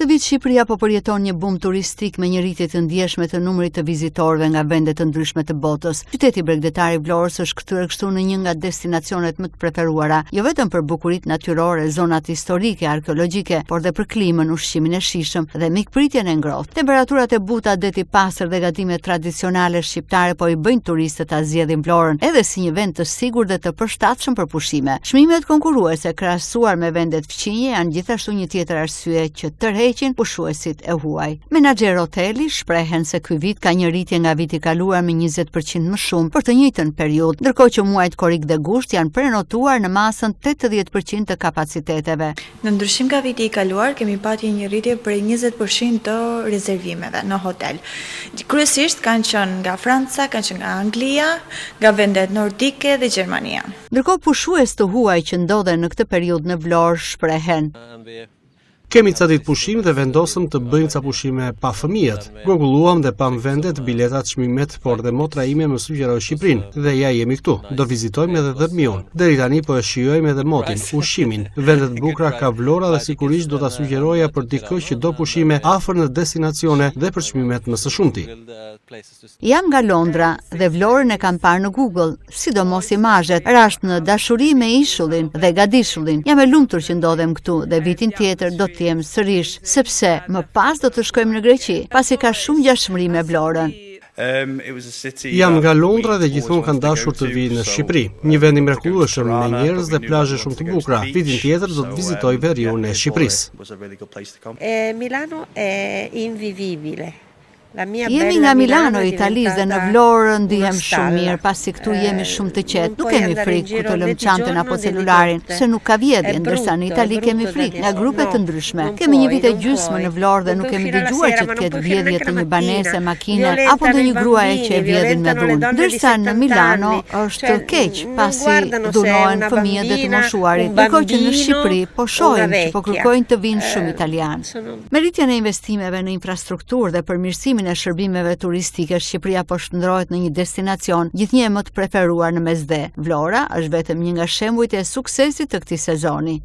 Këtë vit Shqipëria po përjeton një bum turistik me një rritje të ndjeshme të numrit të vizitorëve nga vende të ndryshme të botës. Qyteti bregdetar i Vlorës është kthyer kështu në një nga destinacionet më të preferuara, jo vetëm për bukuritë natyrore, zonat historike, arkeologjike, por dhe për klimën, ushqimin e shijshëm dhe mikpritjen e ngrohtë. Temperaturat e buta, deti i pastër dhe gatimet tradicionale shqiptare po i bëjnë turistët ta zgjedhin Vlorën edhe si një vend të sigurt dhe të përshtatshëm për pushime. Çmimet konkurruese krahasuar me vendet fqinje janë gjithashtu një tjetër arsye që tërheqin pushuesit e huaj. Menaxher hoteli shprehen se ky vit ka një rritje nga viti i kaluar me 20% më shumë për të njëjtën periudhë, ndërkohë që muajt korrik dhe gusht janë prenotuar në masën 80% të kapaciteteve. Në ndryshim nga viti i kaluar kemi pasur një rritje prej 20% të rezervimeve në hotel. Kryesisht kanë qenë nga Franca, kanë qenë nga Anglia, nga vendet nordike dhe Gjermania. Ndërkohë pushues të huaj që ndodhen në këtë periudhë në Vlorë shprehen: Kemi ca ditë pushim dhe vendosëm të bëjmë ca pushime pa fëmijët. Googulluam dhe pam vendet, biletat, çmimet, por dhe motra ime më sugjeroi Shqipërinë dhe ja jemi këtu. Do vizitojmë edhe Dërmion. Deri tani po e shijojmë edhe motin, ushqimin. Vendet bukura ka Vlora dhe sigurisht do ta sugjeroja për dikë që do pushime afër në destinacione dhe për çmimet më së shumti. Jam nga Londra dhe Vlorën e kam parë në Google, sidomos imazhet, rasht në dashuri me ishullin dhe gadishullin. Jam e lumtur që ndodhem këtu dhe vitin tjetër do të jem sërish, sepse më pas do të shkojmë në Greqi, pasi ka shumë ngjashmëri me Vlorën. Jam nga Londra dhe gjithmonë kam dashur të vi në Shqipëri. Një vend i mrekullueshëm me njerëz dhe plazhe shumë të bukura. Vitin tjetër do të vizitoj veriun e Shqipërisë. Milano è invivibile. Jemi nga Milano, Italisë dhe në Vlorë ndihem shumë mirë, pasi këtu jemi shumë të qetë. Nuk kemi frikë ku të lëm çantën apo celularin, se nuk ka vjedhje, ndërsa në Itali kemi frikë nga grupe të ndryshme. Kemi një vit e gjysmë në Vlorë dhe nuk kemi dëgjuar që të ketë vjedhje të një banese, makine apo ndonjë gruaje që e vjedhin me dhunë. Ndërsa në Milano është keq, pasi dhunohen fëmijët dhe të moshuarit, ndërkohë që në Shqipëri po shohim që po kërkojnë të vinë shumë italianë. Me rritjen e investimeve në infrastrukturë dhe përmirësimin e shërbimeve turistike, Shqipëria po shndrohet në një destinacion gjithnjë më të preferuar në mesdhe. Vlora është vetëm një nga shembujt e suksesit të këtij sezoni.